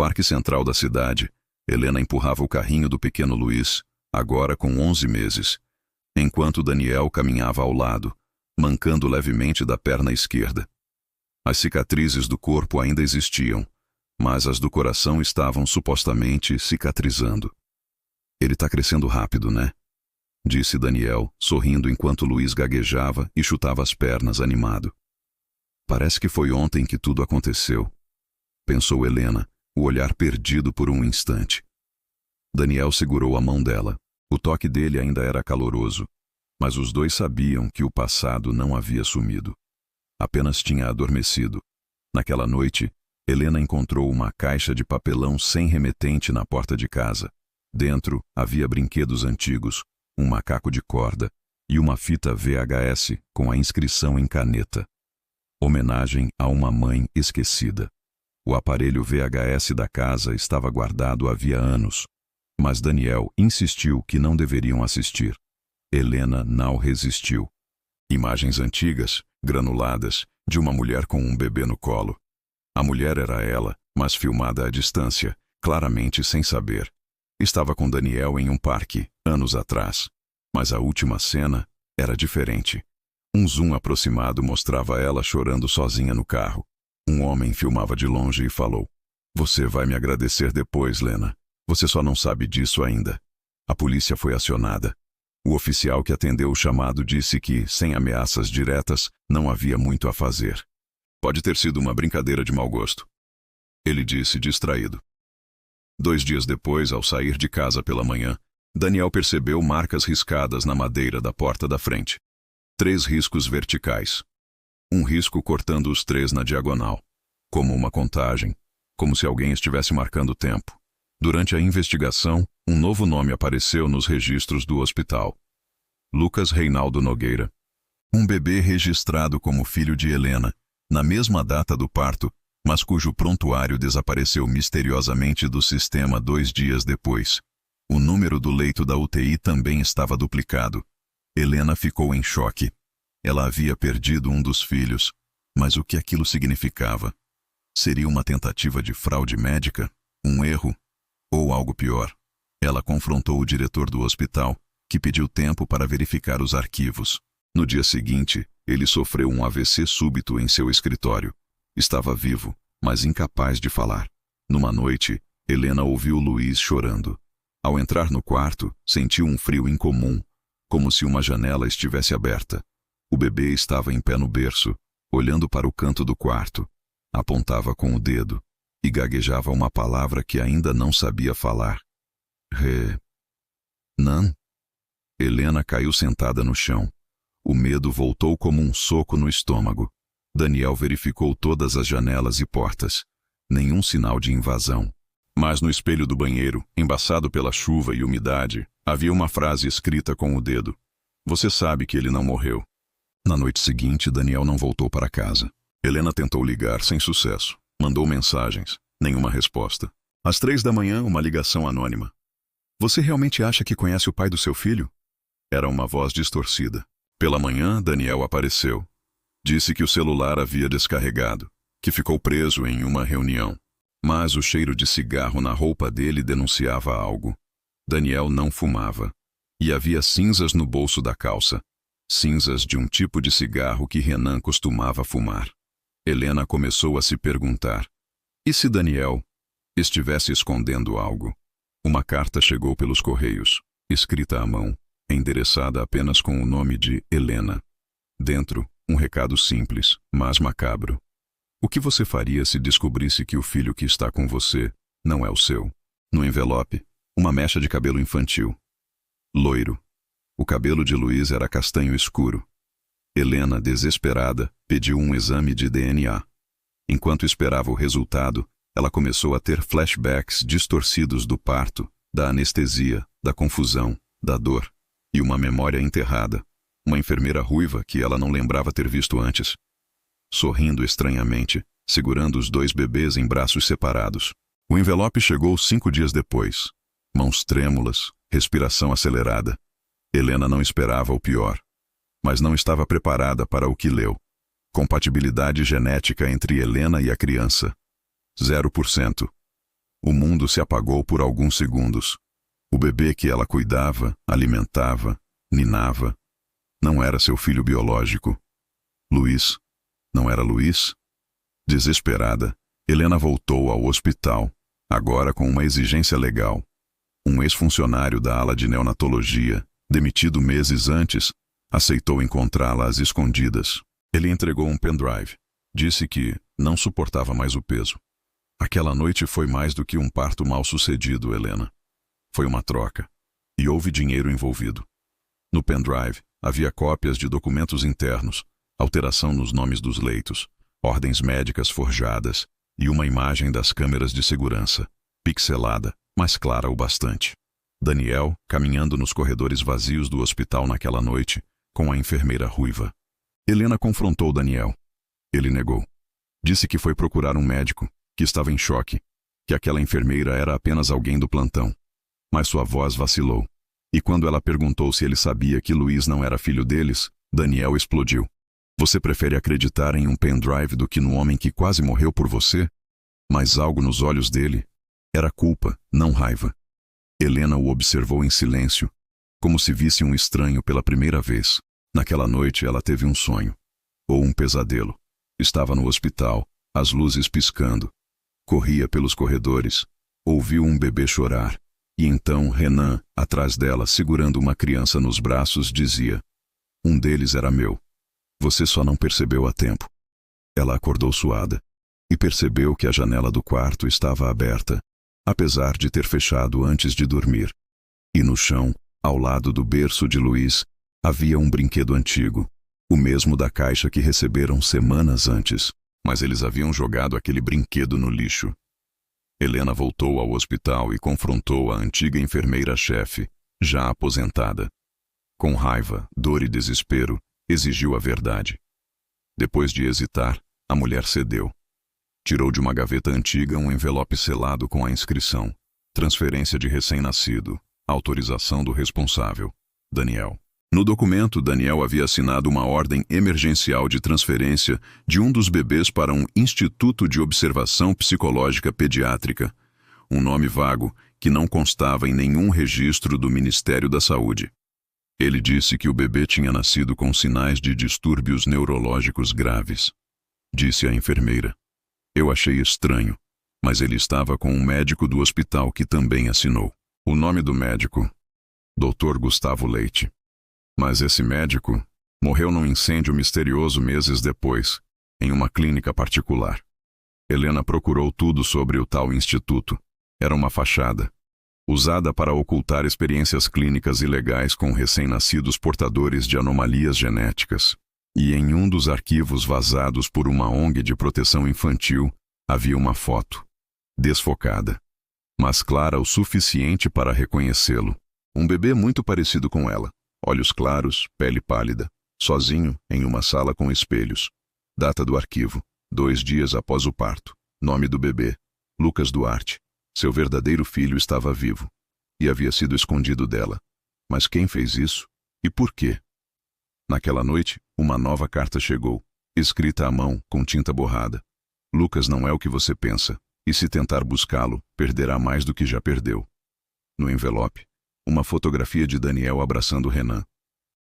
parque central da cidade, Helena empurrava o carrinho do pequeno Luiz, agora com 11 meses, enquanto Daniel caminhava ao lado, mancando levemente da perna esquerda. As cicatrizes do corpo ainda existiam, mas as do coração estavam supostamente cicatrizando. Ele está crescendo rápido, né? Disse Daniel, sorrindo enquanto Luiz gaguejava e chutava as pernas animado. Parece que foi ontem que tudo aconteceu, pensou Helena, o olhar perdido por um instante. Daniel segurou a mão dela. O toque dele ainda era caloroso, mas os dois sabiam que o passado não havia sumido. Apenas tinha adormecido. Naquela noite, Helena encontrou uma caixa de papelão sem remetente na porta de casa. Dentro havia brinquedos antigos, um macaco de corda e uma fita VHS com a inscrição em caneta. Homenagem a uma mãe esquecida. O aparelho VHS da casa estava guardado havia anos, mas Daniel insistiu que não deveriam assistir. Helena não resistiu. Imagens antigas, granuladas, de uma mulher com um bebê no colo. A mulher era ela, mas filmada à distância, claramente sem saber. Estava com Daniel em um parque, anos atrás. Mas a última cena era diferente. Um zoom aproximado mostrava ela chorando sozinha no carro. Um homem filmava de longe e falou: "Você vai me agradecer depois, Lena. Você só não sabe disso ainda." A polícia foi acionada. O oficial que atendeu o chamado disse que, sem ameaças diretas, não havia muito a fazer. "Pode ter sido uma brincadeira de mau gosto", ele disse distraído. 2 dias depois, ao sair de casa pela manhã, Daniel percebeu marcas riscadas na madeira da porta da frente. 3 riscos verticais. Um risco cortando os 3 na diagonal, como uma contagem, como se alguém estivesse marcando o tempo. Durante a investigação, um novo nome apareceu nos registros do hospital. Lucas Reinaldo Nogueira. Um bebê registrado como filho de Helena, na mesma data do parto, mas cujo prontuário desapareceu misteriosamente do sistema 2 dias depois. O número do leito da UTI também estava duplicado. Helena ficou em choque. Ela havia perdido um dos filhos, mas o que aquilo significava? Seria uma tentativa de fraude médica? Um erro? Ou algo pior? Ela confrontou o diretor do hospital, que pediu tempo para verificar os arquivos. No dia seguinte, ele sofreu um AVC súbito em seu escritório. Estava vivo, mas incapaz de falar. Numa noite, Helena ouviu Luiz chorando. Ao entrar no quarto, sentiu um frio incomum, como se uma janela estivesse aberta. O bebê estava em pé no berço, olhando para o canto do quarto. Apontava com o dedo e gaguejava uma palavra que ainda não sabia falar. Nan? Helena caiu sentada no chão. O medo voltou como um soco no estômago. Daniel verificou todas as janelas e portas. Nenhum sinal de invasão. Mas no espelho do banheiro, embaçado pela chuva e umidade, havia uma frase escrita com o dedo. "Você sabe que ele não morreu." Na noite seguinte, Daniel não voltou para casa. Helena tentou ligar sem sucesso. Mandou mensagens. Nenhuma resposta. Às 3 da manhã, uma ligação anônima. "Você realmente acha que conhece o pai do seu filho?" Era uma voz distorcida. Pela manhã, Daniel apareceu. Disse que o celular havia descarregado, que ficou preso em uma reunião. Mas o cheiro de cigarro na roupa dele denunciava algo. Daniel não fumava. E havia cinzas no bolso da calça. Cinzas de um tipo de cigarro que Renan costumava fumar. Helena começou a se perguntar: e se Daniel estivesse escondendo algo? Uma carta chegou pelos correios, escrita à mão, endereçada apenas com o nome de Helena. Dentro, um recado simples, mas macabro. "O que você faria se descobrisse que o filho que está com você não é o seu?" No envelope, uma mecha de cabelo infantil. Loiro. O cabelo de Luiz era castanho escuro. Helena, desesperada, pediu um exame de DNA. Enquanto esperava o resultado, ela começou a ter flashbacks distorcidos do parto, da anestesia, da confusão, da dor, e uma memória enterrada. Uma enfermeira ruiva que ela não lembrava ter visto antes. Sorrindo estranhamente, segurando os 2 bebês em braços separados. O envelope chegou 5 dias depois. Mãos trêmulas, respiração acelerada. Helena não esperava o pior, mas não estava preparada para o que leu. Compatibilidade genética entre Helena e a criança. 0%. O mundo se apagou por alguns segundos. O bebê que ela cuidava, alimentava, ninava, não era seu filho biológico. Luiz. Não era Luiz? Desesperada, Helena voltou ao hospital, agora com uma exigência legal. Um ex-funcionário da ala de neonatologia, demitido meses antes, aceitou encontrá-la às escondidas. Ele entregou um pendrive. Disse que não suportava mais o peso. Aquela noite foi mais do que um parto mal sucedido, Helena. Foi uma troca. E houve dinheiro envolvido. No pendrive havia cópias de documentos internos, alteração nos nomes dos leitos, ordens médicas forjadas e uma imagem das câmeras de segurança, pixelada, mas clara o bastante. Daniel caminhando nos corredores vazios do hospital naquela noite, com a enfermeira ruiva. Helena confrontou Daniel. Ele negou. Disse que foi procurar um médico, que estava em choque, que aquela enfermeira era apenas alguém do plantão. Mas sua voz vacilou. E quando ela perguntou se ele sabia que Luiz não era filho deles, Daniel explodiu. Você prefere acreditar em um pendrive do que no homem que quase morreu por você? Mas algo nos olhos dele era culpa, não raiva. Helena o observou em silêncio, como se visse um estranho pela primeira vez. Naquela noite ela teve um sonho. Ou um pesadelo. Estava no hospital, as luzes piscando. Corria pelos corredores. Ouviu um bebê chorar. E então Renan, atrás dela, segurando uma criança nos braços, dizia: um deles era meu. Você só não percebeu a tempo. Ela acordou suada e percebeu que a janela do quarto estava aberta, apesar de ter fechado antes de dormir. E no chão, ao lado do berço de Luiz, havia um brinquedo antigo, o mesmo da caixa que receberam semanas antes. Mas eles haviam jogado aquele brinquedo no lixo. Helena voltou ao hospital e confrontou a antiga enfermeira-chefe, já aposentada. Com raiva, dor e desespero, exigiu a verdade. Depois de hesitar, a mulher cedeu. Tirou de uma gaveta antiga um envelope selado com a inscrição: transferência de recém-nascido, autorização do responsável, Daniel. No documento, Daniel havia assinado uma ordem emergencial de transferência de um dos bebês para um Instituto de Observação Psicológica Pediátrica, um nome vago que não constava em nenhum registro do Ministério da Saúde. Ele disse que o bebê tinha nascido com sinais de distúrbios neurológicos graves. Disse a enfermeira: eu achei estranho, mas ele estava com um médico do hospital que também assinou. O nome do médico: Dr. Gustavo Leite. Mas esse médico morreu num incêndio misterioso meses depois, em uma clínica particular. Helena procurou tudo sobre o tal instituto. Era uma fachada, usada para ocultar experiências clínicas ilegais com recém-nascidos portadores de anomalias genéticas. E em um dos arquivos vazados por uma ONG de proteção infantil, havia uma foto, desfocada, mas clara o suficiente para reconhecê-lo. Um bebê muito parecido com ela. Olhos claros, pele pálida, sozinho em uma sala com espelhos. Data do arquivo: 2 dias após o parto. Nome do bebê: Lucas Duarte. Seu verdadeiro filho estava vivo e havia sido escondido dela. Mas quem fez isso? E por quê? Naquela noite, uma nova carta chegou, escrita à mão, com tinta borrada. Lucas não é o que você pensa, e se tentar buscá-lo, perderá mais do que já perdeu. No envelope, uma fotografia de Daniel abraçando Renan.